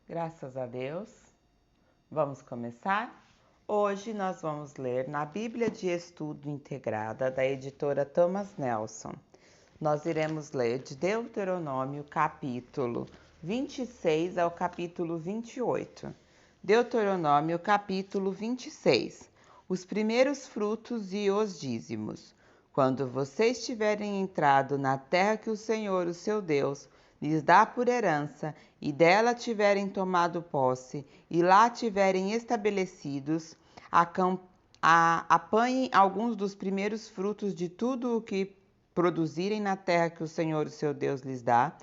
Graças a Deus. Vamos começar? Hoje nós vamos ler na Bíblia de Estudo Integrada da editora Thomas Nelson. Nós iremos ler de Deuteronômio capítulo 26 ao capítulo 28. Deuteronômio capítulo 26. Os primeiros frutos e os dízimos. Quando vocês tiverem entrado na terra que o Senhor, o seu Deus, lhes dá por herança, e dela tiverem tomado posse, e lá tiverem estabelecidos, apanhem alguns dos primeiros frutos de tudo o que produzirem na terra que o Senhor, o seu Deus, lhes dá,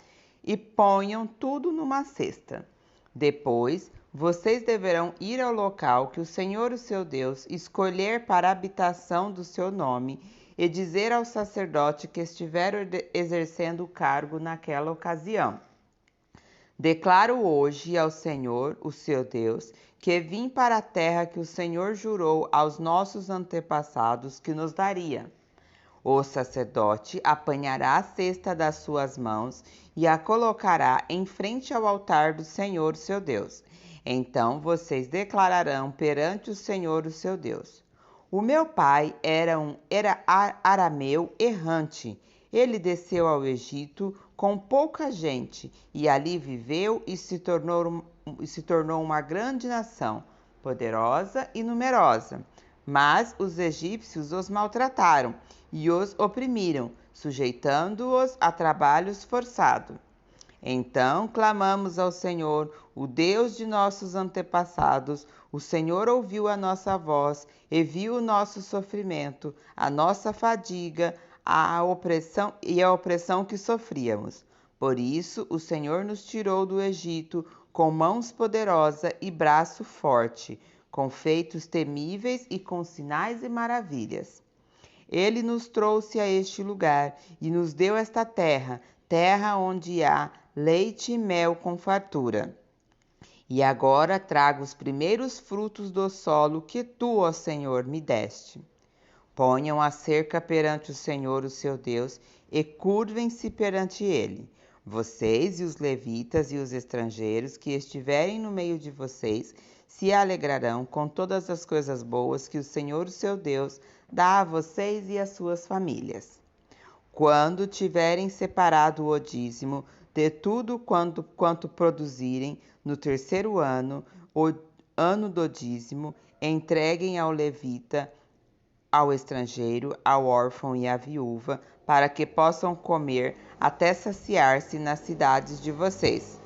e ponham tudo numa cesta. Depois, vocês deverão ir ao local que o Senhor, o seu Deus, escolher para a habitação do seu nome, e dizer ao sacerdote que estiver exercendo o cargo naquela ocasião: declaro hoje ao Senhor, o seu Deus, que vim para a terra que o Senhor jurou aos nossos antepassados que nos daria. O sacerdote apanhará a cesta das suas mãos e a colocará em frente ao altar do Senhor, seu Deus. Então vocês declararão perante o Senhor, o seu Deus: o meu pai era arameu errante. Ele desceu ao Egito com pouca gente e ali viveu e se tornou uma grande nação, poderosa e numerosa. Mas os egípcios os maltrataram e os oprimiram, sujeitando-os a trabalhos forçados. Então clamamos ao Senhor, o Deus de nossos antepassados. O Senhor ouviu a nossa voz e viu o nosso sofrimento, a nossa fadiga, a opressão que sofríamos. Por isso o Senhor nos tirou do Egito com mãos poderosas e braço forte, com feitos temíveis e com sinais e maravilhas. Ele nos trouxe a este lugar e nos deu esta terra, terra onde há leite e mel com fartura. E agora trago os primeiros frutos do solo que tu, ó Senhor, me deste. Ponham a cerca perante o Senhor, o seu Deus, e curvem-se perante ele. Vocês e os levitas e os estrangeiros que estiverem no meio de vocês se alegrarão com todas as coisas boas que o Senhor, o seu Deus, dá a vocês e às suas famílias. Quando tiverem separado o dízimo de tudo quanto produzirem no terceiro ano, o ano do dízimo, entreguem ao levita, ao estrangeiro, ao órfão e à viúva, para que possam comer até saciar-se nas cidades de vocês.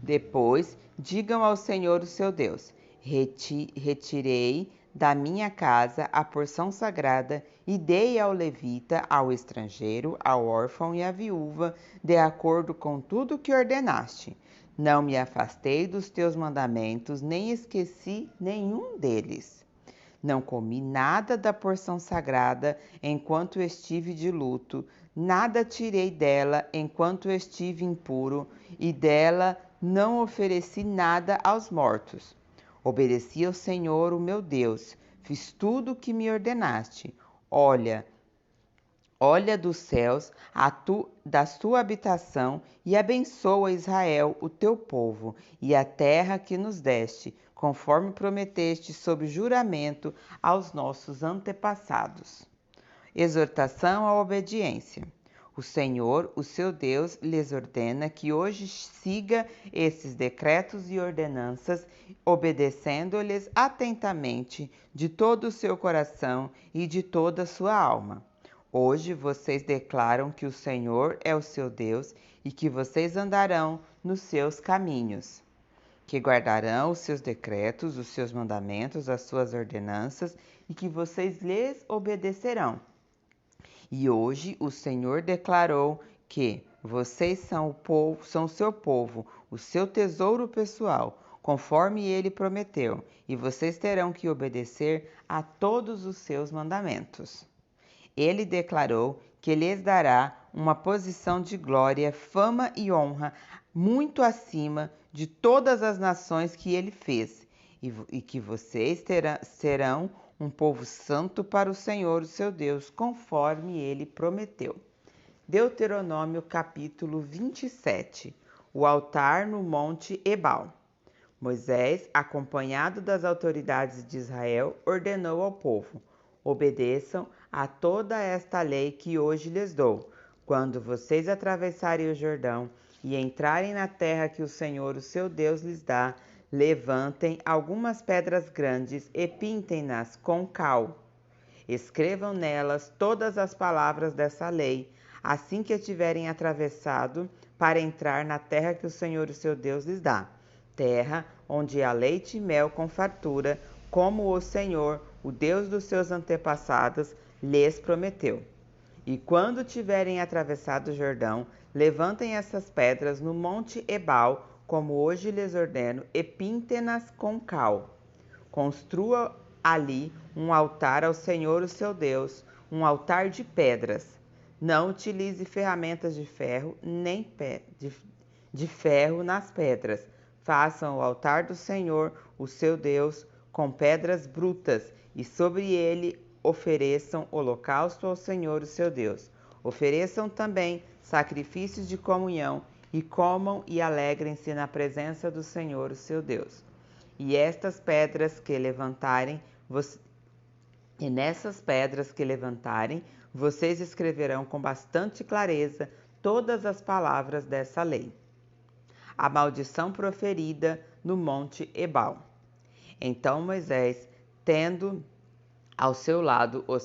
Depois, digam ao Senhor, o seu Deus: retirei da minha casa a porção sagrada e dei ao levita, ao estrangeiro, ao órfão e à viúva, de acordo com tudo que ordenaste. Não me afastei dos teus mandamentos, nem esqueci nenhum deles. Não comi nada da porção sagrada enquanto estive de luto, nada tirei dela enquanto estive impuro, e dela não ofereci nada aos mortos. Obedeci ao Senhor, o meu Deus, fiz tudo o que me ordenaste. Olha dos céus da sua habitação e abençoa Israel, o teu povo, e a terra que nos deste, conforme prometeste sob juramento aos nossos antepassados. Exortação à obediência. O Senhor, o seu Deus, lhes ordena que hoje siga esses decretos e ordenanças, obedecendo-lhes atentamente de todo o seu coração e de toda a sua alma. Hoje vocês declaram que o Senhor é o seu Deus e que vocês andarão nos seus caminhos, que guardarão os seus decretos, os seus mandamentos, as suas ordenanças e que vocês lhes obedecerão. E hoje o Senhor declarou que vocês são o seu povo, o seu tesouro pessoal, conforme ele prometeu, e vocês terão que obedecer a todos os seus mandamentos. Ele declarou que lhes dará uma posição de glória, fama e honra muito acima de todas as nações que ele fez, e que vocês serão um povo santo para o Senhor, o seu Deus, conforme ele prometeu. Deuteronômio capítulo 27. O altar no monte Ebal. Moisés, acompanhado das autoridades de Israel, ordenou ao povo: obedeçam a toda esta lei que hoje lhes dou. Quando vocês atravessarem o Jordão e entrarem na terra que o Senhor, o seu Deus, lhes dá, levantem algumas pedras grandes e pintem-nas com cal. Escrevam nelas todas as palavras dessa lei, assim que tiverem atravessado para entrar na terra que o Senhor, o seu Deus, lhes dá. Terra onde há leite e mel com fartura, como o Senhor, o Deus dos seus antepassados, lhes prometeu. E quando tiverem atravessado o Jordão, levantem essas pedras no monte Ebal, como hoje lhes ordeno, e pintem-nas com cal. Construa ali um altar ao Senhor, o seu Deus, um altar de pedras. Não utilize ferramentas de ferro, nem de ferro nas pedras. Façam o altar do Senhor, o seu Deus, com pedras brutas, e sobre ele ofereçam holocausto ao Senhor, o seu Deus. Ofereçam também sacrifícios de comunhão, e comam e alegrem-se na presença do Senhor, o seu Deus. E estas pedras que levantarem, nessas pedras que levantarem, vocês escreverão com bastante clareza todas as palavras dessa lei. A maldição proferida no monte Ebal. Então Moisés, tendo ao seu lado os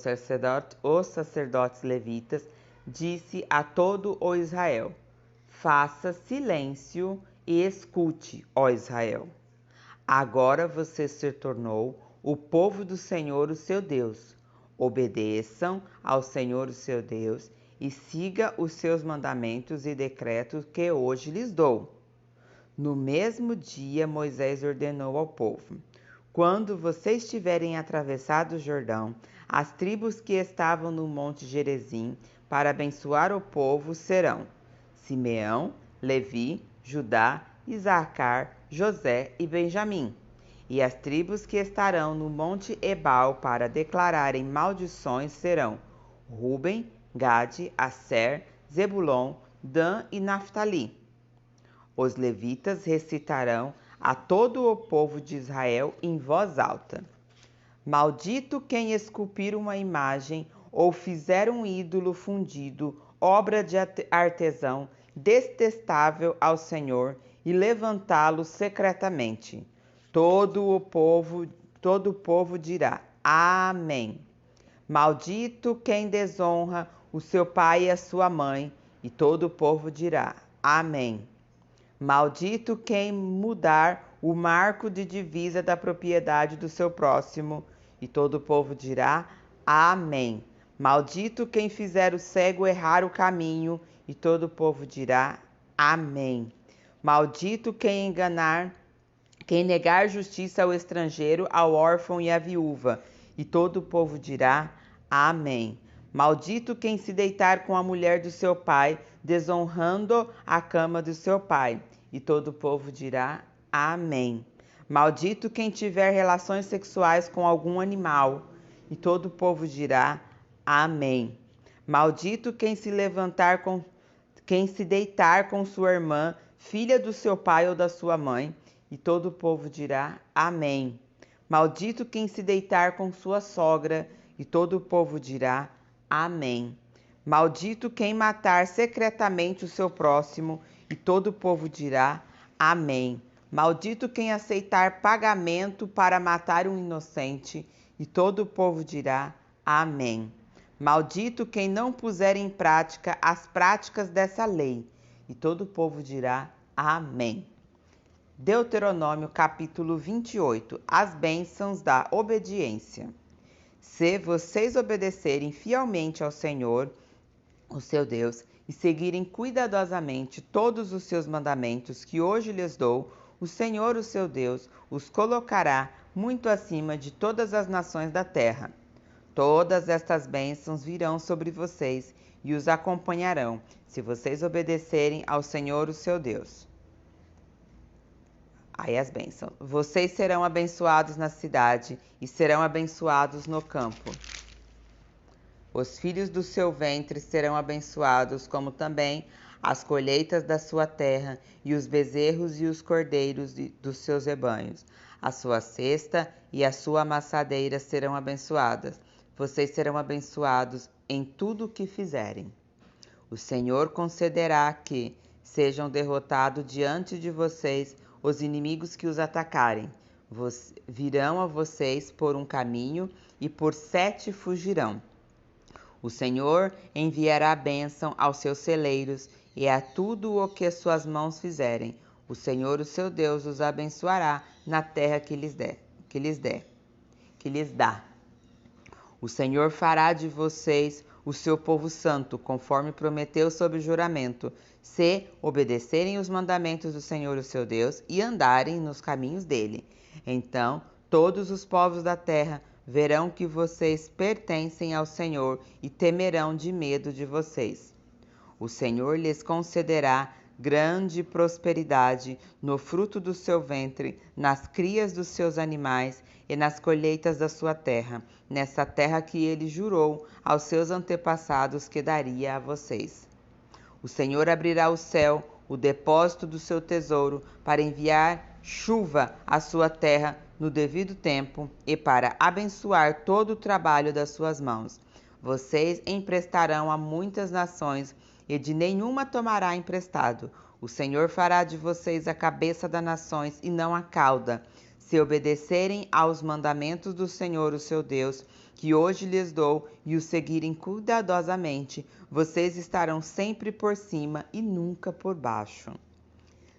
sacerdotes levitas, disse a todo o Israel: faça silêncio e escute, ó Israel. Agora você se tornou o povo do Senhor, o seu Deus. Obedeçam ao Senhor, o seu Deus, e siga os seus mandamentos e decretos que hoje lhes dou. No mesmo dia, Moisés ordenou ao povo: quando vocês tiverem atravessado o Jordão, as tribos que estavam no monte Gerizim para abençoar o povo serão Simeão, Levi, Judá, Isacar, José e Benjamim. E as tribos que estarão no monte Ebal para declararem maldições serão Ruben, Gade, Asser, Zebulon, Dan e Naftali. Os levitas recitarão a todo o povo de Israel em voz alta: maldito quem esculpir uma imagem ou fizer um ídolo fundido, obra de artesão, detestável ao Senhor, e levantá-lo secretamente. Todo o povo dirá: Amém. Maldito quem desonra o seu pai e a sua mãe, e todo o povo dirá: Amém. Maldito quem mudar o marco de divisa da propriedade do seu próximo, e todo o povo dirá: Amém. Maldito quem fizer o cego errar o caminho, e todo o povo dirá: Amém. Maldito quem negar justiça ao estrangeiro, ao órfão e à viúva, e todo o povo dirá: Amém. Maldito quem se deitar com a mulher do seu pai, desonrando a cama do seu pai, e todo o povo dirá: Amém. Maldito quem tiver relações sexuais com algum animal, e todo o povo dirá: Amém. Maldito quem se deitar com sua irmã, filha do seu pai ou da sua mãe, e todo o povo dirá: Amém. Maldito quem se deitar com sua sogra, e todo o povo dirá: Amém. Maldito quem matar secretamente o seu próximo, e todo o povo dirá: Amém. Maldito quem aceitar pagamento para matar um inocente, e todo o povo dirá: Amém. Maldito quem não puser em prática as práticas dessa lei, e todo o povo dirá: Amém. Deuteronômio capítulo 28. As bênçãos da obediência. Se vocês obedecerem fielmente ao Senhor, o seu Deus, e seguirem cuidadosamente todos os seus mandamentos que hoje lhes dou, o Senhor, o seu Deus, os colocará muito acima de todas as nações da terra. Todas estas bênçãos virão sobre vocês e os acompanharão, se vocês obedecerem ao Senhor, o seu Deus. Aí as bênçãos. Vocês serão abençoados na cidade e serão abençoados no campo. Os filhos do seu ventre serão abençoados, como também as colheitas da sua terra e os bezerros e os cordeiros dos seus rebanhos. A sua cesta e a sua amassadeira serão abençoadas. Vocês serão abençoados em tudo o que fizerem. O Senhor concederá que sejam derrotados diante de vocês os inimigos que os atacarem. Virão a vocês por um caminho e por 7 fugirão. O Senhor enviará bênção aos seus celeiros e a tudo o que suas mãos fizerem. O Senhor, o seu Deus, os abençoará na terra que lhes dá. O Senhor fará de vocês o seu povo santo, conforme prometeu sob juramento, se obedecerem os mandamentos do Senhor, o seu Deus, e andarem nos caminhos dele. Então, todos os povos da terra verão que vocês pertencem ao Senhor e temerão de medo de vocês. O Senhor lhes concederá grande prosperidade no fruto do seu ventre, nas crias dos seus animais e nas colheitas da sua terra, nessa terra que ele jurou aos seus antepassados que daria a vocês. O Senhor abrirá o céu, o depósito do seu tesouro, para enviar chuva à sua terra no devido tempo e para abençoar todo o trabalho das suas mãos. Vocês emprestarão a muitas nações e de nenhuma tomará emprestado. O Senhor fará de vocês a cabeça das nações e não a cauda, se obedecerem aos mandamentos do Senhor, o seu Deus, que hoje lhes dou, e os seguirem cuidadosamente. Vocês estarão sempre por cima e nunca por baixo.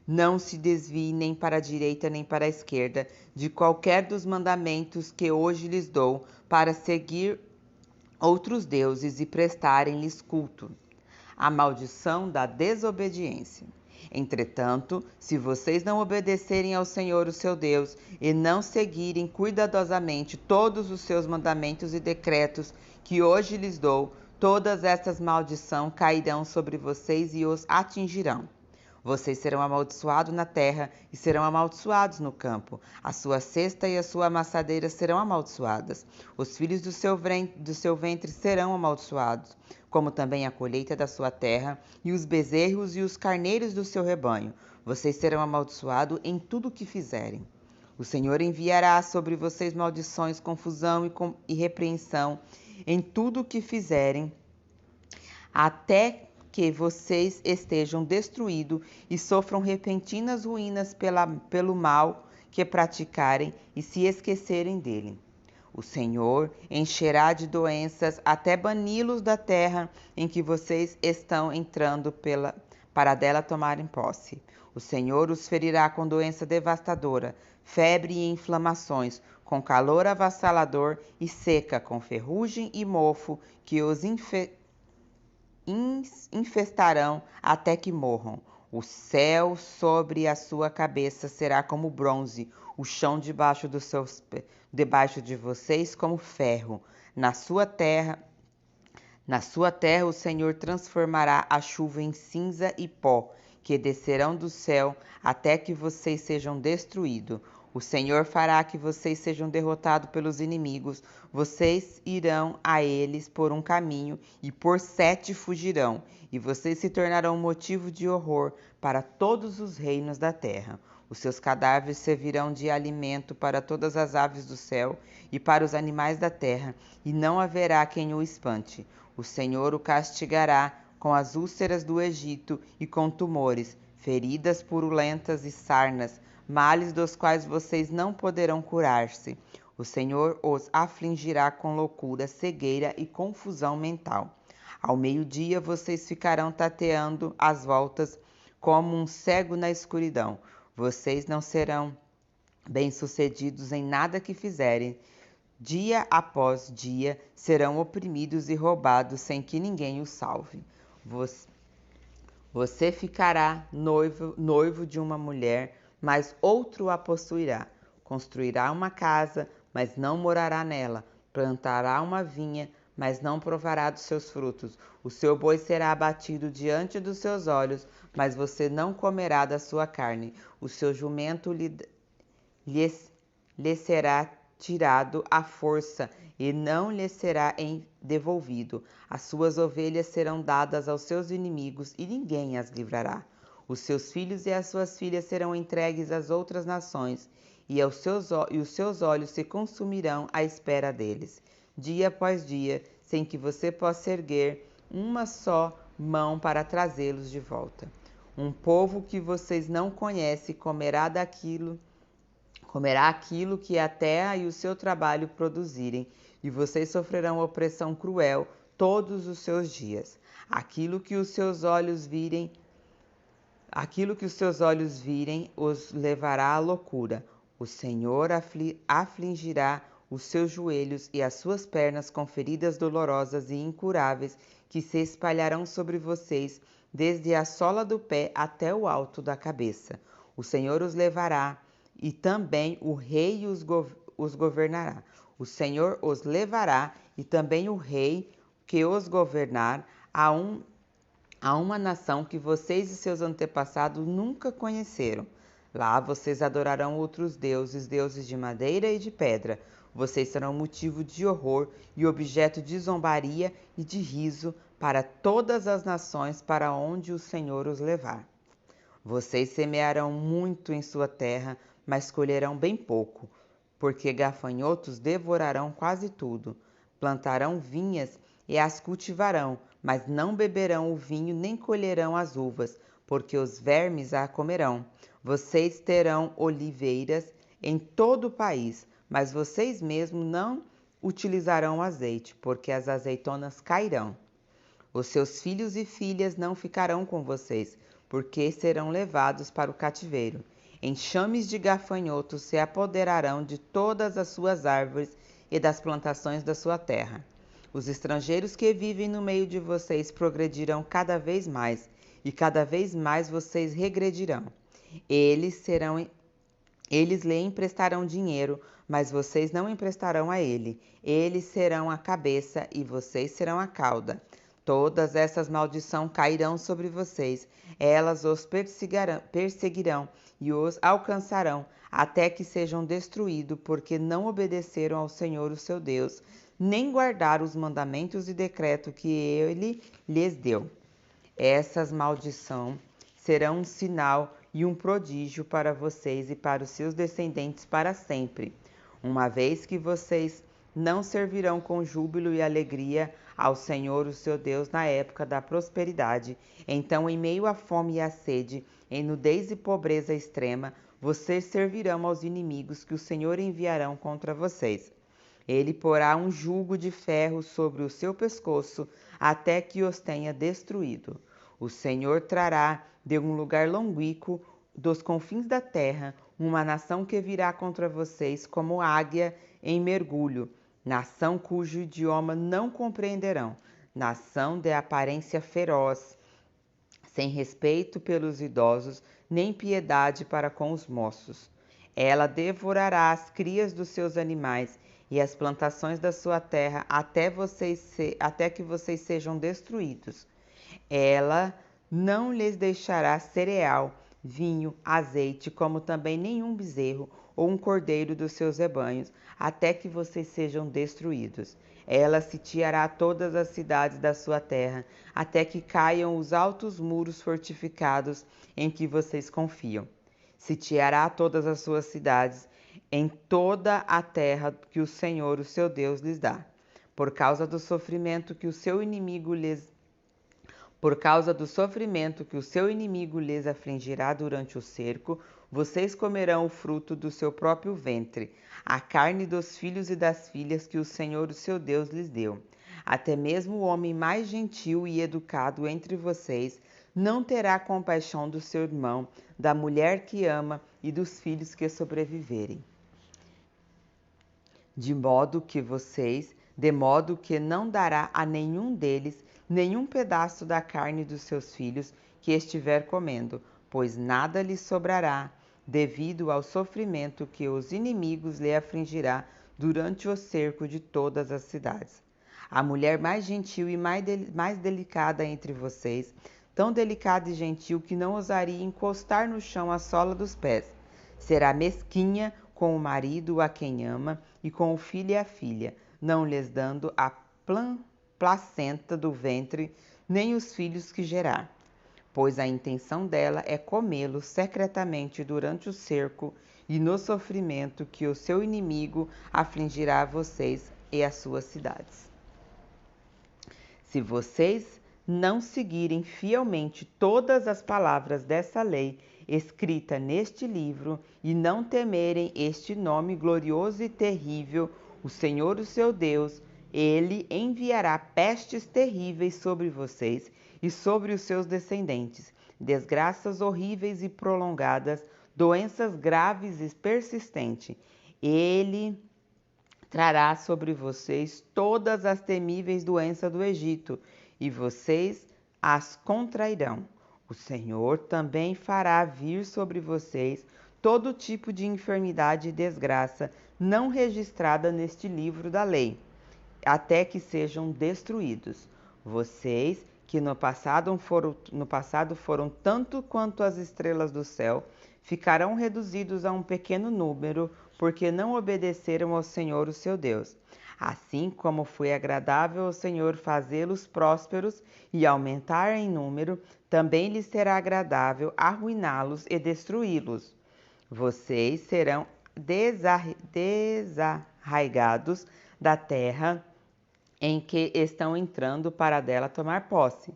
Não se desvie nem para a direita nem para a esquerda de qualquer dos mandamentos que hoje lhes dou, para seguir outros deuses e prestarem-lhes culto. A maldição da desobediência. Entretanto, se vocês não obedecerem ao Senhor, o seu Deus, e não seguirem cuidadosamente todos os seus mandamentos e decretos que hoje lhes dou, todas estas maldições cairão sobre vocês e os atingirão. Vocês serão amaldiçoados na terra e serão amaldiçoados no campo. A sua cesta e a sua amassadeira serão amaldiçoadas. Os filhos do seu ventre serão amaldiçoados, como também a colheita da sua terra e os bezerros e os carneiros do seu rebanho. Vocês serão amaldiçoados em tudo o que fizerem. O Senhor enviará sobre vocês maldições, confusão e repreensão em tudo o que fizerem, até que vocês estejam destruídos e sofram repentinas ruínas pelo mal que praticarem e se esquecerem dele. O Senhor encherá de doenças até bani-los da terra em que vocês estão entrando para dela tomarem posse. O Senhor os ferirá com doença devastadora, febre e inflamações, com calor avassalador e seca, com ferrugem e mofo que os infestarão até que morram. O céu sobre a sua cabeça será como bronze, o chão debaixo de vocês como ferro. Na sua terra o Senhor transformará a chuva em cinza e pó, que descerão do céu até que vocês sejam destruídos. O Senhor fará que vocês sejam derrotados pelos inimigos. Vocês irão a eles por um caminho e por 7 fugirão. E vocês se tornarão motivo de horror para todos os reinos da terra. Os seus cadáveres servirão de alimento para todas as aves do céu e para os animais da terra, e não haverá quem o espante. O Senhor o castigará com as úlceras do Egito e com tumores, feridas purulentas e sarnas, males dos quais vocês não poderão curar-se. O Senhor os afligirá com loucura, cegueira e confusão mental. Ao meio-dia vocês ficarão tateando às voltas como um cego na escuridão. Vocês não serão bem-sucedidos em nada que fizerem. Dia após dia serão oprimidos e roubados sem que ninguém os salve. Você ficará noivo de uma mulher, mas outro a possuirá. Construirá uma casa, mas não morará nela. Plantará uma vinha, mas não provará dos seus frutos. O seu boi será abatido diante dos seus olhos, mas você não comerá da sua carne. O seu jumento lhe será tirado à força e não lhe será devolvido. As suas ovelhas serão dadas aos seus inimigos e ninguém as livrará. Os seus filhos e as suas filhas serão entregues às outras nações, e os seus olhos se consumirão à espera deles, dia após dia, sem que você possa erguer uma só mão para trazê-los de volta. Um povo que vocês não conhecem comerá aquilo que a terra e o seu trabalho produzirem, e vocês sofrerão opressão cruel todos os seus dias. Aquilo que os seus olhos virem os levará à loucura. O Senhor afligirá os seus joelhos e as suas pernas com feridas dolorosas e incuráveis que se espalharão sobre vocês desde a sola do pé até o alto da cabeça. O Senhor os levará e também o rei os governará. O Senhor os levará e também o rei que os governar a uma nação que vocês e seus antepassados nunca conheceram. Lá vocês adorarão outros deuses, deuses de madeira e de pedra. Vocês serão motivo de horror e objeto de zombaria e de riso para todas as nações para onde o Senhor os levar. Vocês semearão muito em sua terra, mas colherão bem pouco, porque gafanhotos devorarão quase tudo. Plantarão vinhas e as cultivarão, mas não beberão o vinho nem colherão as uvas, porque os vermes a comerão. Vocês terão oliveiras em todo o país, mas vocês mesmos não utilizarão azeite, porque as azeitonas cairão. Os seus filhos e filhas não ficarão com vocês, porque serão levados para o cativeiro. Enxames de gafanhotos se apoderarão de todas as suas árvores e das plantações da sua terra. Os estrangeiros que vivem no meio de vocês progredirão cada vez mais, e cada vez mais vocês regredirão. Eles lhe emprestarão dinheiro, mas vocês não emprestarão a ele. Eles serão a cabeça e vocês serão a cauda. Todas essas maldições cairão sobre vocês. Elas os perseguirão e os alcançarão, até que sejam destruídos, porque não obedeceram ao Senhor, o seu Deus, nem guardaram os mandamentos e decretos que ele lhes deu. Essas maldições serão um sinal e um prodígio para vocês e para os seus descendentes para sempre, uma vez que vocês não servirão com júbilo e alegria ao Senhor, o seu Deus, na época da prosperidade. Então, em meio à fome e à sede, em nudez e pobreza extrema, vocês servirão aos inimigos que o Senhor enviarão contra vocês. Ele porá um jugo de ferro sobre o seu pescoço, até que os tenha destruído. O Senhor trará de um lugar longínquo dos confins da terra uma nação que virá contra vocês como águia em mergulho, nação cujo idioma não compreenderão, nação de aparência feroz, sem respeito pelos idosos, nem piedade para com os moços. Ela devorará as crias dos seus animais e as plantações da sua terra até que vocês sejam destruídos. Ela não lhes deixará cereal, vinho, azeite, como também nenhum bezerro ou um cordeiro dos seus rebanhos, até que vocês sejam destruídos. Ela sitiará todas as cidades da sua terra, até que caiam os altos muros fortificados em que vocês confiam. Sitiará todas as suas cidades em toda a terra que o Senhor, o seu Deus, lhes dá. Por causa do sofrimento que o seu inimigo lhes afligirá durante o cerco, vocês comerão o fruto do seu próprio ventre, a carne dos filhos e das filhas que o Senhor, o seu Deus, lhes deu. Até mesmo o homem mais gentil e educado entre vocês não terá compaixão do seu irmão, da mulher que ama e dos filhos que sobreviverem. De modo que não dará a nenhum deles nenhum pedaço da carne dos seus filhos que estiver comendo, pois nada lhe sobrará, devido ao sofrimento que os inimigos lhe afligirá durante o cerco de todas as cidades. A mulher mais gentil e mais delicada entre vocês, tão delicada e gentil que não ousaria encostar no chão a sola dos pés, será mesquinha com o marido a quem ama e com o filho e a filha, não lhes dando a placenta do ventre, nem os filhos que gerar. Pois a intenção dela é comê-los secretamente durante o cerco e no sofrimento que o seu inimigo afligirá a vocês e as suas cidades. Se vocês não seguirem fielmente todas as palavras dessa lei escrita neste livro e não temerem este nome glorioso e terrível, o Senhor, o seu Deus, ele enviará pestes terríveis sobre vocês e sobre os seus descendentes, desgraças horríveis e prolongadas, doenças graves e persistentes. Ele trará sobre vocês todas as temíveis doenças do Egito, e vocês as contrairão. O Senhor também fará vir sobre vocês todo tipo de enfermidade e desgraça não registrada neste livro da lei, até que sejam destruídos. Vocês, que no passado foram tanto quanto as estrelas do céu, ficarão reduzidos a um pequeno número, porque não obedeceram ao Senhor, o seu Deus. Assim como foi agradável ao Senhor fazê-los prósperos e aumentar em número, também lhes será agradável arruiná-los e destruí-los. Vocês serão desarraigados da terra em que estão entrando para dela tomar posse.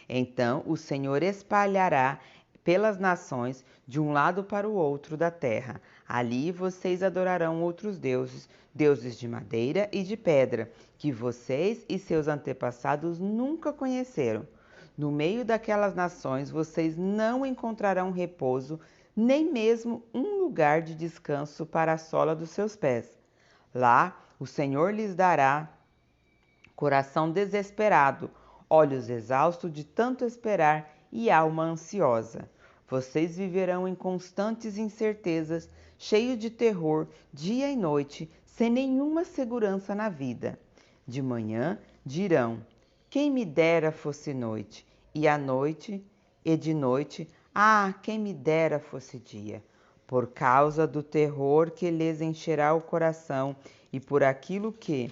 Então o Senhor espalhará pelas nações de um lado para o outro da terra. Ali vocês adorarão outros deuses, deuses de madeira e de pedra, que vocês e seus antepassados nunca conheceram. No meio daquelas nações vocês não encontrarão repouso, nem mesmo um lugar de descanso para a sola dos seus pés. Lá o Senhor lhes dará coração desesperado, olhos exaustos de tanto esperar e alma ansiosa. Vocês viverão em constantes incertezas, cheios de terror, dia e noite, sem nenhuma segurança na vida. De manhã dirão: quem me dera fosse noite, e à noite, e de noite, quem me dera fosse dia. Por causa do terror que lhes encherá o coração e por aquilo que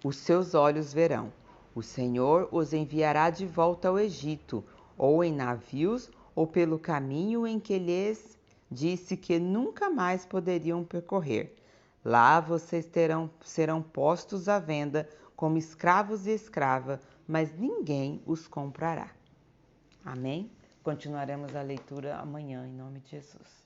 os seus olhos verão. O Senhor os enviará de volta ao Egito, ou em navios, ou pelo caminho em que lhes disse que nunca mais poderiam percorrer. Lá vocês serão postos à venda como escravos e escrava, mas ninguém os comprará. Amém? Continuaremos a leitura amanhã, em nome de Jesus.